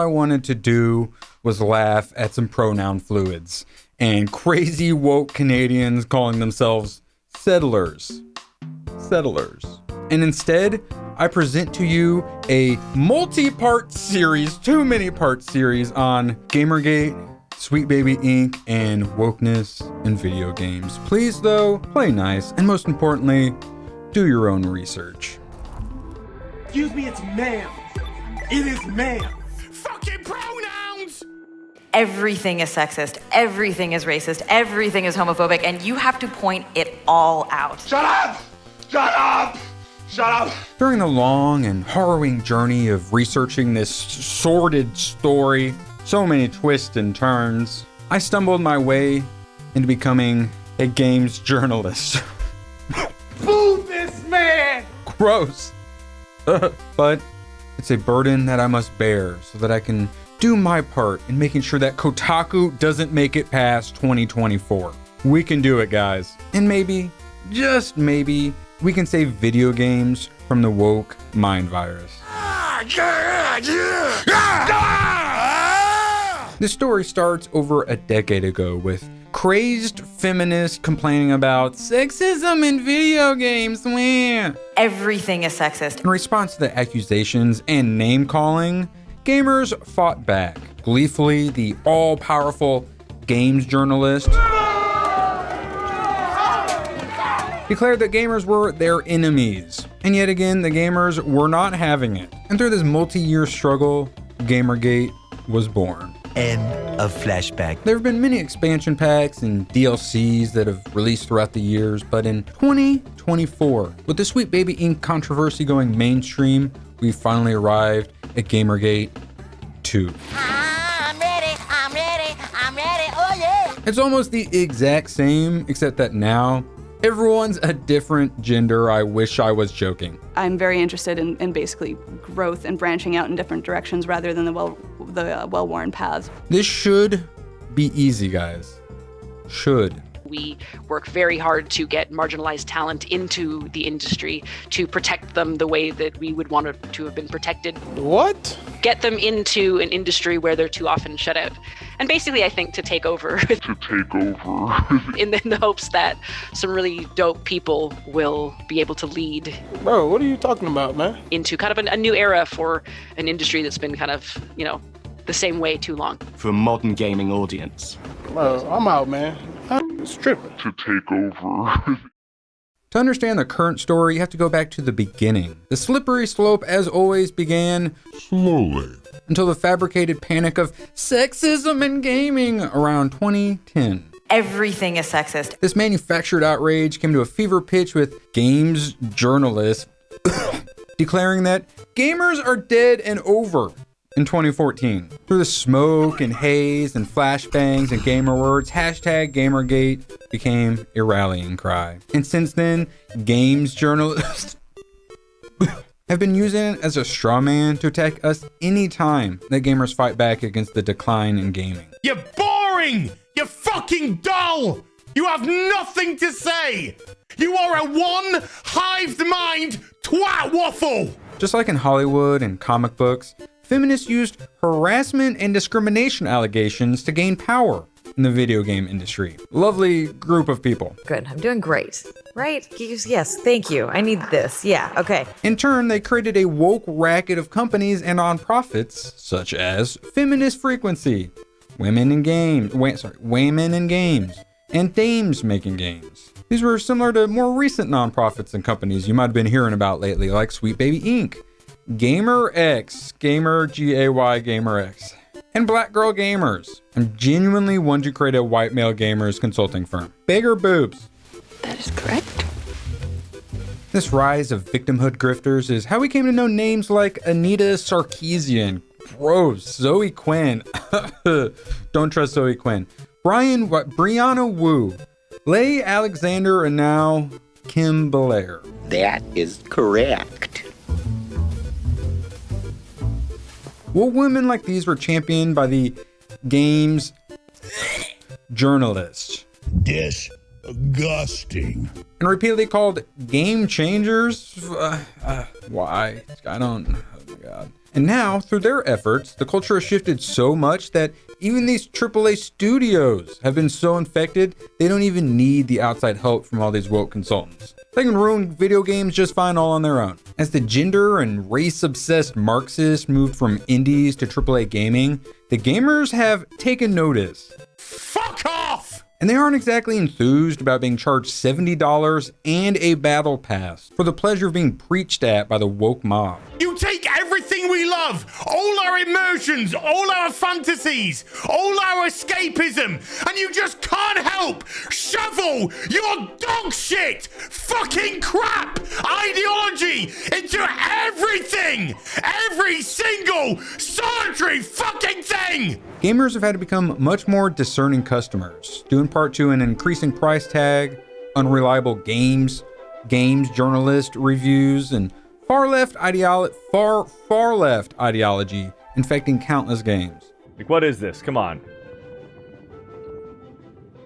I wanted to do was laugh at some pronoun fluids and crazy woke Canadians calling themselves settlers. And instead, I present to you a multi-part series, too many part series on GamerGate, Sweet Baby Inc., and wokeness in video games. Please, though, play nice, and most importantly, do your own research. Excuse me, it's ma'am. It is ma'am. Fucking pronouns! Everything is sexist, everything is racist, everything is homophobic, and you have to point it all out. Shut up! Shut up! Shut up! During the long and harrowing journey of researching this sordid story, so many twists and turns, I stumbled my way into becoming a games journalist. Boo this man! Gross. But it's a burden that I must bear so that I can do my part in making sure that Kotaku doesn't make it past 2024. We can do it, guys. And maybe, just maybe, we can save video games from the woke mind virus. This story starts over a decade ago with crazed feminists complaining about sexism in video games. Everything is sexist. In response to the accusations and name-calling, gamers fought back. Gleefully, the all-powerful games journalist declared that gamers were their enemies. And yet again, the gamers were not having it. And through this multi-year struggle, GamerGate was born. End of flashback. There have been many expansion packs and DLCs that have released throughout the years, but in 2024, with the Sweet Baby Inc. controversy going mainstream, we finally arrived at GamerGate 2. I'm ready, oh yeah! It's almost the exact same, except that now, everyone's a different gender. I wish I was joking. I'm very interested in basically growth and branching out in different directions rather than the well-worn paths. This should be easy, guys. Should. We work very hard to get marginalized talent into the industry, to protect them the way that we would want to have been protected. What? Get them into an industry where they're too often shut out. And basically, I think to take over. in the hopes that some really dope people will be able to lead. Bro, what are you talking about, man? Into kind of a new era for an industry that's been kind of, the same way too long. For a modern gaming audience. Bro, I'm out, man. It's tripping. To take over. To understand the current story, you have to go back to the beginning. The slippery slope, as always, began Slowly. until the fabricated panic of sexism in gaming around 2010. Everything is sexist. This manufactured outrage came to a fever pitch with games journalists declaring that gamers are dead and over in 2014. Through the smoke and haze and flashbangs and gamer words, hashtag GamerGate became a rallying cry. And since then, games journalists have been using it as a straw man to attack us anytime that gamers fight back against the decline in gaming. You're boring! You're fucking dull! You have nothing to say! You are a one-hived mind twat waffle! Just like in Hollywood and comic books, feminists used harassment and discrimination allegations to gain power in the video game industry. Lovely group of people. Good, I'm doing great. Right? Yes, thank you. I need this. Yeah, okay. In turn, they created a woke racket of companies and nonprofits, such as Feminist Frequency, Women in Games, and Dames Making Games. These were similar to more recent nonprofits and companies you might have been hearing about lately, like Sweet Baby Inc., GamerX, GamerX, and Black Girl Gamers. I'm genuinely wanting to create a white male gamers consulting firm. Bigger boobs. That is correct. This rise of victimhood grifters is how we came to know names like Anita Sarkeesian, gross, Zoe Quinn, don't trust Zoe Quinn, Brianna Wu, Leigh Alexander, and now Kim Belair. That is correct. Well, women like these were championed by the games journalists. Disgusting. And repeatedly called game changers. Why? I don't, oh my God. And now, through their efforts, the culture has shifted so much that even these AAA studios have been so infected, they don't even need the outside help from all these woke consultants. They can ruin video games just fine all on their own. As the gender and race-obsessed Marxists moved from indies to AAA gaming, the gamers have taken notice. Fuck off! And they aren't exactly enthused about being charged $70 and a battle pass for the pleasure of being preached at by the woke mob. You take everything we love, all our immersions, all our fantasies, all our escapism, and you just can't help shovel your dog shit, fucking crap ideology into everything, every single solitary fucking thing. Gamers have had to become much more discerning customers, due in part to an increasing price tag, unreliable games journalist reviews, and far left ideology infecting countless games. Like, what is this? Come on.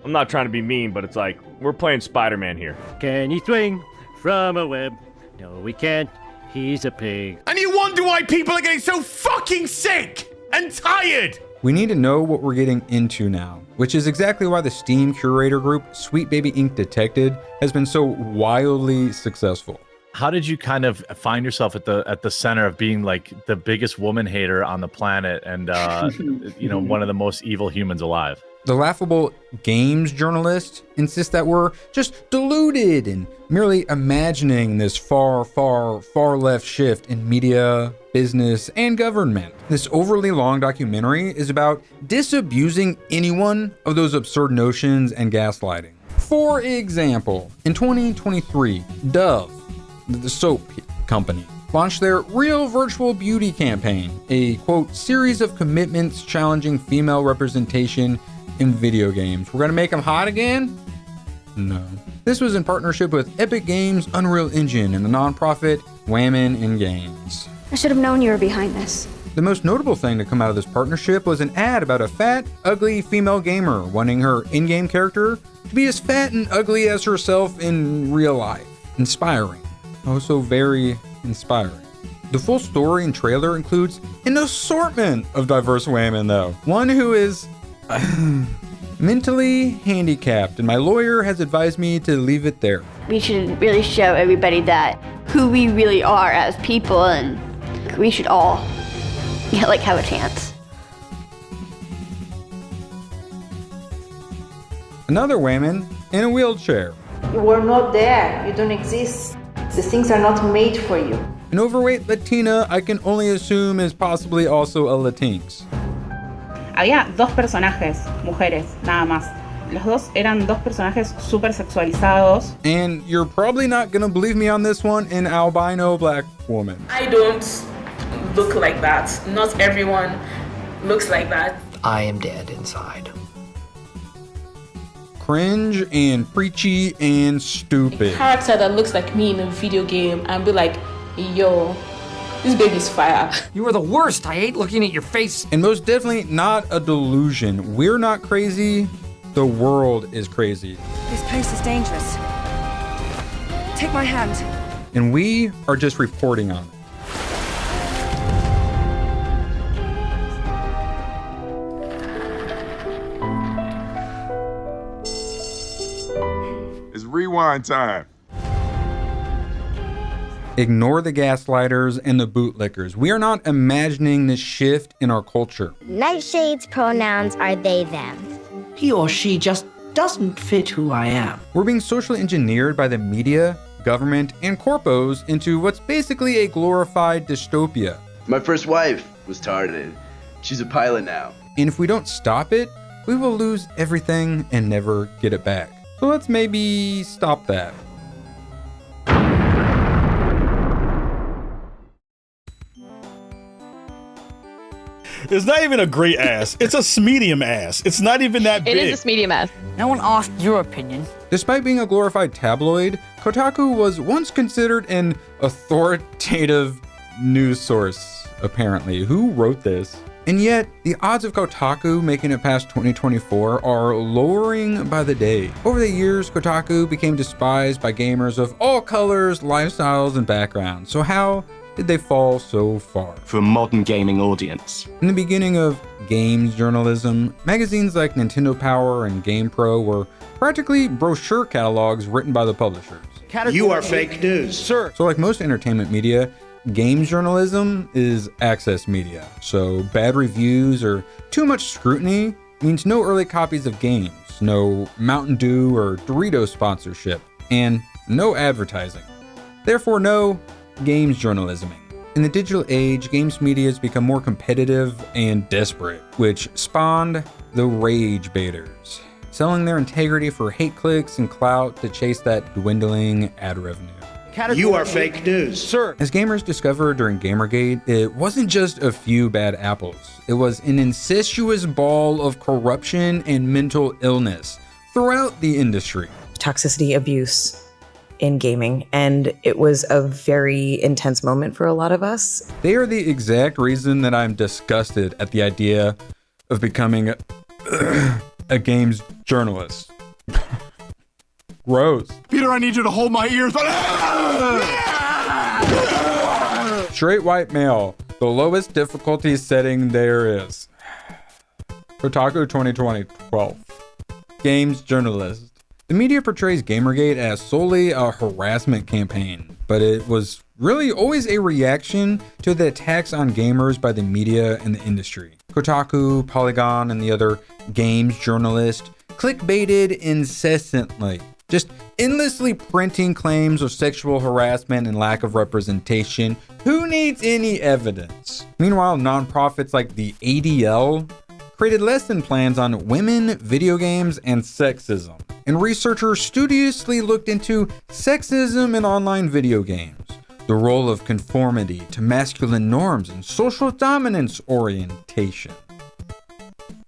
I'm not trying to be mean, but it's like, we're playing Spider-Man here. Can you swing from a web? No, we can't. He's a pig. And you wonder why people are getting so fucking sick and tired. We need to know what we're getting into now, which is exactly why the Steam curator group Sweet Baby Ink Detected has been so wildly successful. How did you kind of find yourself at the center of being like the biggest woman hater on the planet and one of the most evil humans alive? The laughable games journalist insists that we're just deluded and merely imagining this far left shift in media, business, and government. This overly long documentary is about disabusing anyone of those absurd notions and gaslighting. For example, in 2023, Dove, the soap company, launched their Real Virtual Beauty campaign, a quote series of commitments challenging female representation in video games. We're gonna make them hot again? No. This was in partnership with Epic Games, Unreal Engine, and the nonprofit Women in Games. I should have known you were behind this. The most notable thing to come out of this partnership was an ad about a fat, ugly female gamer wanting her in-game character to be as fat and ugly as herself in real life. Inspiring. Oh, so very inspiring. The full story and trailer includes an assortment of diverse women, though. One who is mentally handicapped, and my lawyer has advised me to leave it there. We should really show everybody that who we really are as people, and we should all have a chance. Another woman in a wheelchair. You were not there. You don't exist. The things are not made for you. An overweight Latina I can only assume is possibly also a Latinx. Había dos personajes, mujeres, nada más. Los dos eran dos personajes súper sexualizados. And you're probably not gonna believe me on this one, an albino black woman. I don't look like that. Not everyone looks like that. I am dead inside. Cringe and preachy and stupid. A character that looks like me in a video game and be like, yo, this baby's fire. You are the worst. I hate looking at your face. And most definitely not a delusion. We're not crazy. The world is crazy. This place is dangerous. Take my hand. And we are just reporting on it. It's rewind time. Ignore the gaslighters and the bootlickers. We are not imagining this shift in our culture. Nightshade's pronouns are they, them. He or she just doesn't fit who I am. We're being socially engineered by the media, government, and corpos into what's basically a glorified dystopia. My first wife was targeted. She's a pilot now. And if we don't stop it, we will lose everything and never get it back. So let's maybe stop that. It's not even a great ass. It's a medium ass. It's not even that big. It is a medium ass. No one asked your opinion. Despite being a glorified tabloid, Kotaku was once considered an authoritative news source, apparently. Who wrote this? And yet, the odds of Kotaku making it past 2024 are lowering by the day. Over the years, Kotaku became despised by gamers of all colors, lifestyles, and backgrounds. So how did they fall so far? For a modern gaming audience. In the beginning of games journalism, magazines like Nintendo Power and GamePro were practically brochure catalogs written by the publishers. You are fake news. Sir. So like most entertainment media, games journalism is access media. So bad reviews or too much scrutiny means no early copies of games, no Mountain Dew or Doritos sponsorship, and no advertising. Therefore, no games journalisming. In the digital age, games media has become more competitive and desperate, which spawned the rage baiters, selling their integrity for hate clicks and clout to chase that dwindling ad revenue. You are fake news. Sir. As gamers discovered during GamerGate, it wasn't just a few bad apples. It was an incestuous ball of corruption and mental illness throughout the industry. Toxicity, abuse in gaming, and it was a very intense moment for a lot of us. They are the exact reason that I'm disgusted at the idea of becoming a games journalist. Gross. Peter, I need you to hold my ears. Straight white male, the lowest difficulty setting there is. Kotaku 2012. Games journalist. The media portrays GamerGate as solely a harassment campaign, but it was really always a reaction to the attacks on gamers by the media and the industry. Kotaku, Polygon, and the other games journalists clickbaited incessantly, just endlessly printing claims of sexual harassment and lack of representation. Who needs any evidence? Meanwhile, nonprofits like the ADL created lesson plans on women, video games, and sexism. And researchers studiously looked into sexism in online video games, the role of conformity to masculine norms and social dominance orientation.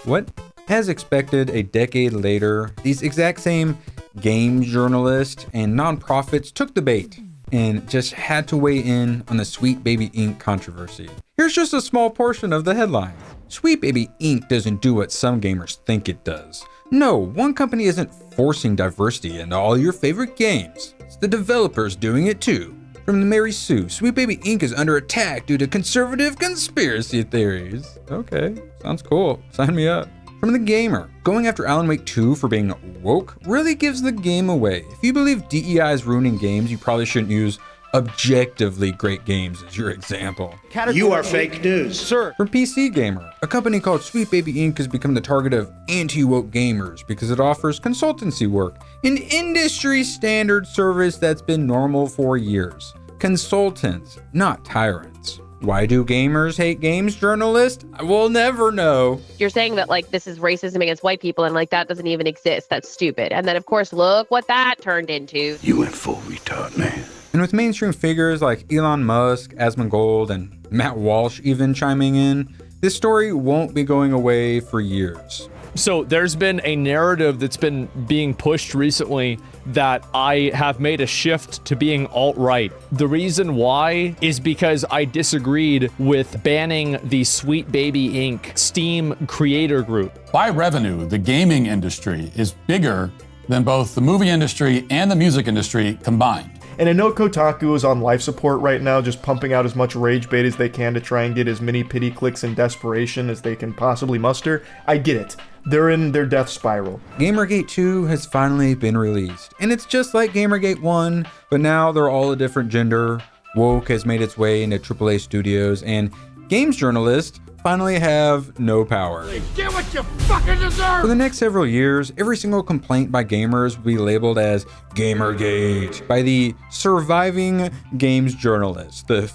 What? As expected, a decade later, these exact same game journalists and nonprofits took the bait and just had to weigh in on the Sweet Baby Inc. controversy. Here's just a small portion of the headlines. Sweet Baby Inc. doesn't do what some gamers think it does. No, one company isn't forcing diversity into all your favorite games. It's the developers doing it too. From the Mary Sue, Sweet Baby Inc. is under attack due to conservative conspiracy theories. Okay, sounds cool. Sign me up. From the Gamer, going after Alan Wake 2 for being woke really gives the game away. If you believe DEI is ruining games, you probably shouldn't use objectively great games as your example. You are fake news. Sir. From PC Gamer, a company called Sweet Baby Inc. has become the target of anti-woke gamers because it offers consultancy work, an industry standard service that's been normal for years. Consultants, not tyrants. Why do gamers hate games journalists? We'll never know. You're saying that like this is racism against white people and like that doesn't even exist. That's stupid. And then of course, look what that turned into. You went full retard, man. And with mainstream figures like Elon Musk, Asmongold, and Matt Walsh even chiming in, this story won't be going away for years. So there's been a narrative that's been being pushed recently that I have made a shift to being alt-right. The reason why is because I disagreed with banning the Sweet Baby Inc. Steam creator group. By revenue, the gaming industry is bigger than both the movie industry and the music industry combined. And I know Kotaku is on life support right now, just pumping out as much rage bait as they can to try and get as many pity clicks and desperation as they can possibly muster. I get it. They're in their death spiral. GamerGate 2 has finally been released, and it's just like GamerGate 1, but now they're all a different gender. Woke has made its way into AAA studios, and games journalists finally have no power. Get what you fucking deserve! For the next several years, every single complaint by gamers will be labeled as GamerGate by the surviving games journalists, the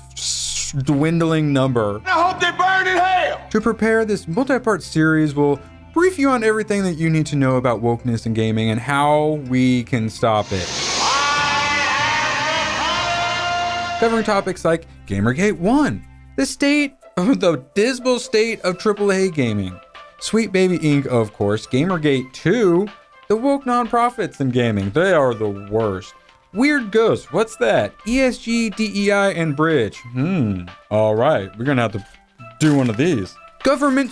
dwindling number. I hope they burn in hell! To prepare this multi-part series, we'll brief you on everything that you need to know about wokeness in gaming and how we can stop it. Covering topics like GamerGate 1, the dismal state of AAA gaming, Sweet Baby Inc., of course, GamerGate 2, the woke nonprofits in gaming, they are the worst. Weird Ghosts, what's that? ESG, DEI, and Bridge. All right, we're gonna have to do one of these. Government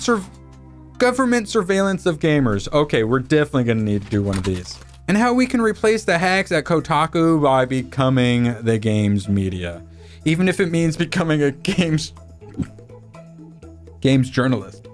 surveillance of gamers. Okay, we're definitely gonna need to do one of these. And how we can replace the hacks at Kotaku by becoming the games media. even if it means becoming a games journalist.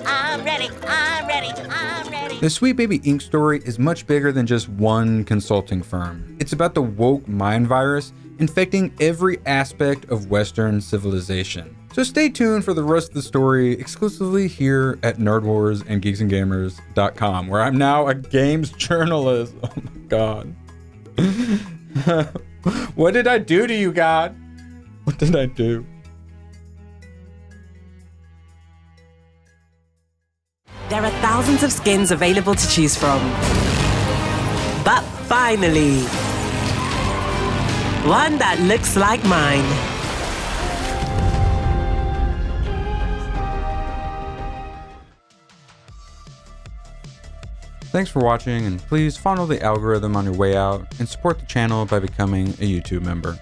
I'm ready, I'm ready, I'm ready. The Sweet Baby Inc. story is much bigger than just one consulting firm. It's about the woke mind virus infecting every aspect of Western civilization. So stay tuned for the rest of the story exclusively here at Nerd Wars and geeksandgamers.com, where I'm now a games journalist. Oh my God. What did I do to you, God? What did I do? There are thousands of skins available to choose from. But finally, one that looks like mine. Thanks for watching, and please follow the algorithm on your way out and support the channel by becoming a YouTube member.